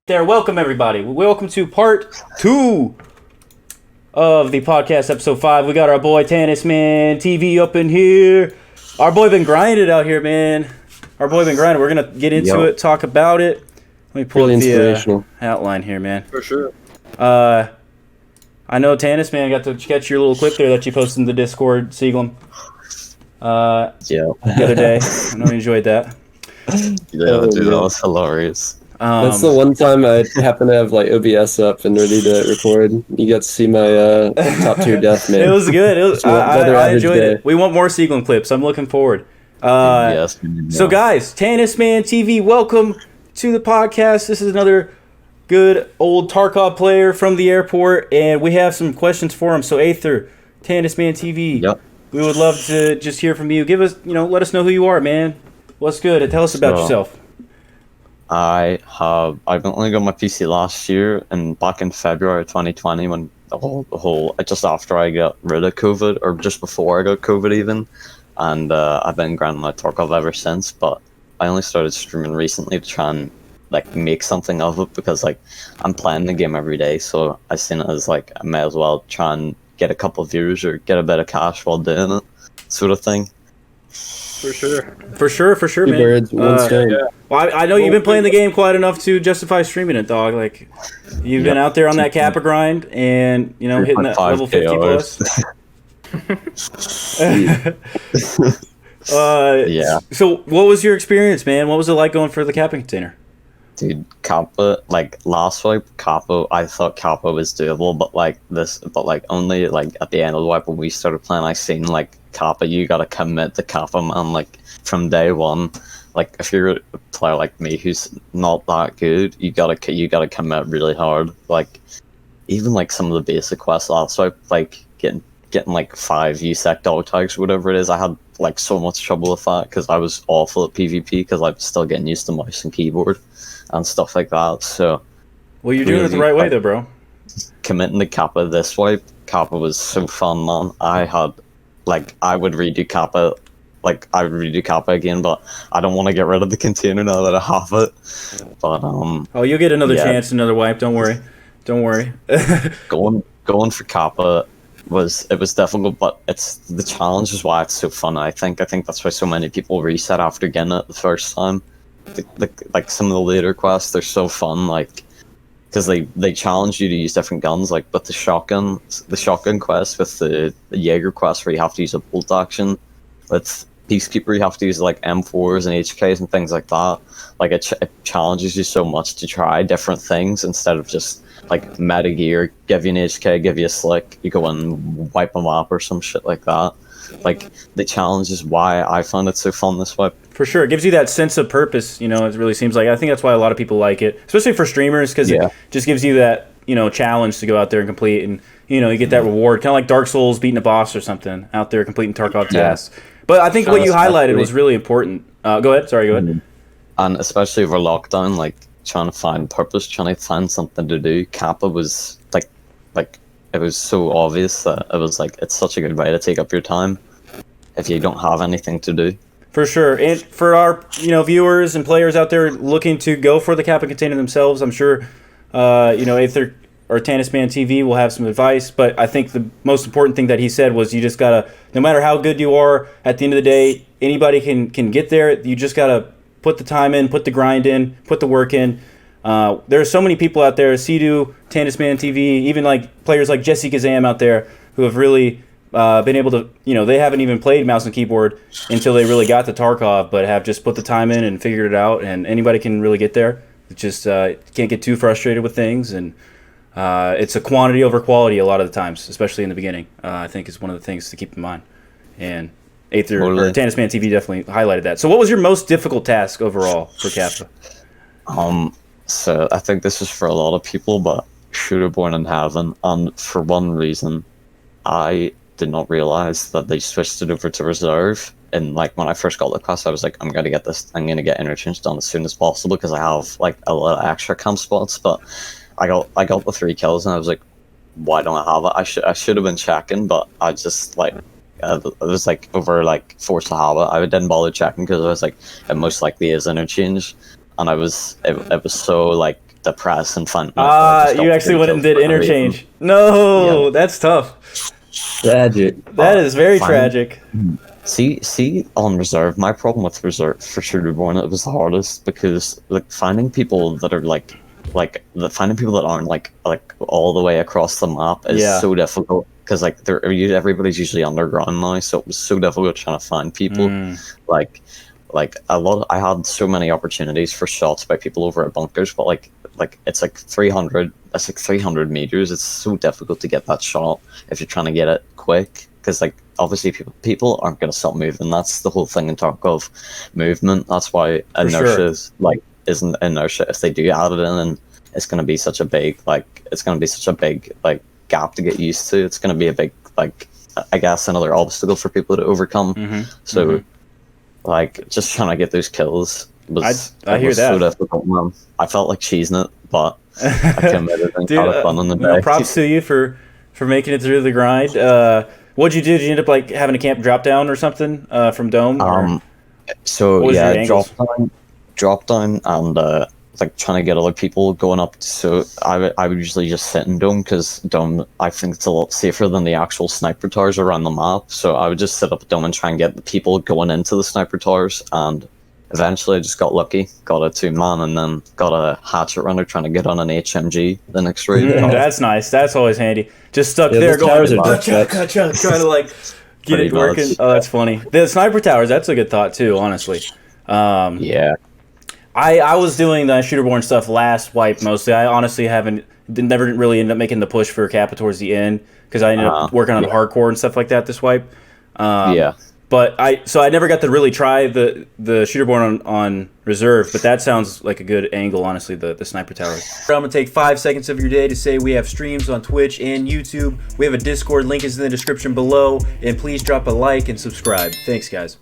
There, welcome everybody. Welcome to part 2 of the podcast, episode 5. We got our boy TheTannestManTV up in here. Our boy been grinding out here, man. Our boy been grinding. We're gonna get into it, talk about it. Let me pull up the outline here, man. For sure. I know TannestMan got to catch your little clip there that you posted in the Discord, Sieglem. The other day. I know you enjoyed that. Yeah, dude, that was hilarious. That's the one time I happen to have like OBS up and ready to record. You got to see my top tier death, man. It was good. I enjoyed it. We want more Sieglem clips. I'm looking forward. Yes. So guys, TannestManTV, welcome to the podcast. This is another good old Tarkov player from the airport, and we have some questions for him. So Aether, TannestManTV, we would love to just hear from you. Give us, let us know who you are, man. What's good? Tell us about yourself. I've only got my PC last year, and back in February 2020, when the whole just after I got rid of COVID, or just before I got COVID even, and I've been grinding my Tarkov ever since. But I only started streaming recently to try and make something of it, because I'm playing the game every day, so I seen it as I may as well try and get a couple of views or get a bit of cash while doing it, sort of thing. For sure, man. Birds, one stone. Yeah. Well, I know you've been playing the game quite enough to justify streaming it, dog. You've been out there on that Kappa grind, and hitting that level 50 plus. Yeah. So, what was your experience, man? What was it like going for the Kappa container? Dude, Kappa, last wipe, Kappa, I thought Kappa was doable, but only at the end of the wipe when we started playing, I seen Kappa, you gotta commit to Kappa, man, from day one. If you're a player like me who's not that good, you gotta commit really hard. Even some of the basic quests last wipe, getting 5 USEC dog tags or whatever it is, I had so much trouble with that because I was awful at PvP because I'm still getting used to mouse and keyboard and stuff like that. So, well, you're doing it the right way, though, bro. Committing to Kappa this wipe, Kappa was so fun, man. I would redo Kappa, again, but I don't want to get rid of the container now that I have it. But you'll get another chance, another wipe. Don't worry. Going for Kappa was difficult, but the challenge is why it's so fun. I think that's why so many people reset after getting it the first time. Some of the later quests, they're so fun, because they challenge you to use different guns, but the shotgun quest with the Jaeger quest where you have to use a bolt action, with Peacekeeper you have to use M4s and HKs and things like that. It challenges you so much to try different things instead of just meta gear, give you an HK, give you a slick, you go and wipe them up or some shit like that. The challenge is why I found it so fun this wipe. For sure, it gives you that sense of purpose. It really seems like. I think that's why a lot of people like it, especially for streamers, because it just gives you that challenge to go out there and complete, and you get that reward, kind of like Dark Souls beating a boss or something out there completing Tarkov tasks. But I think what you highlighted was really important. Go ahead. Sorry, go ahead. And especially over lockdown, trying to find purpose, trying to find something to do. Kappa was it was so obvious that it was it's such a good way to take up your time if you don't have anything to do. For sure. And for our viewers and players out there looking to go for the Kappa container themselves, I'm sure Aether or TannestManTV will have some advice. But I think the most important thing that he said was you just gotta, no matter how good you are, at the end of the day, anybody can get there. You just gotta put the time in, put the grind in, put the work in. There are so many people out there, Sidu, TannestManTV, even players like Jesse Kazam out there who have really been able to, they haven't even played mouse and keyboard until they really got to Tarkov, but have just put the time in and figured it out, and anybody can really get there. Just can't get too frustrated with things, and it's a quantity over quality a lot of the times, especially in the beginning. I think is one of the things to keep in mind. And Aether or TannestManTV definitely highlighted that. So what was your most difficult task overall for Kappa? So I think this is for a lot of people, but Shooter Born in Heaven, and for one reason, I did not realize that they switched it over to reserve. And when I first got the class, I was I'm gonna get interchange done as soon as possible because I have a lot of extra camp spots. But I got the 3 kills, and I was why don't I have it? I should have been checking, but I just it was over force to have it. I didn't bother checking because I was it most likely is interchange, and it was so the press and find. You actually went and did interchange. No, Yeah. that's tough. Tragic. That is very Fine. tragic. See, on reserve, my problem with reserve for Shooterborn, it was the hardest because like finding people that are finding people that aren't like all the way across the map is Yeah. so difficult because like everybody's usually underground now, so it was so difficult trying to find people. Like I had so many opportunities for shots by people over at bunkers, but like it's like 300. That's like 300 meters. It's so difficult to get that shot if you're trying to get it quick. Because like obviously people aren't going to stop moving. That's the whole thing in Tarkov, movement. That's why inertia sure. is isn't inertia. If they do add it in, and it's going to be such a big gap to get used to. It's going to be a big I guess another obstacle for people to overcome. So like just trying to get those kills was I hear that. so difficult, man. I felt like cheesing it, but I committed and Dude, got it done in the day. props to you for making it through the grind. What'd you do? Did you end up like having a camp drop down or something from Dome? or- So What was your yeah, angles? drop down, and like trying to get other people going up. So I would usually just sit in Dome because Dome I think it's a lot safer than the actual sniper towers around the map. So I would just sit up at Dome and try and get the people going into the sniper towers, and eventually I just got lucky, got a 2-man, and then got a hatchet runner trying to get on an HMG the next raid. That's nice. That's always handy. Just stuck Yeah, there those towers going, are gotcha, trying to like get Pretty it working. much. Oh, that's funny. The sniper towers, that's a good thought too, honestly. Yeah. I was doing the Shooterborn stuff last wipe mostly. I honestly never really ended up making the push for Kappa towards the end because I ended up working on the hardcore and stuff like that this wipe. Yeah. But I never got to really try the Shooterborn on reserve, but that sounds like a good angle, honestly, the sniper towers. I'm gonna take 5 seconds of your day to say we have streams on Twitch and YouTube. We have a Discord, link is in the description below, and please drop a like and subscribe. Thanks, guys.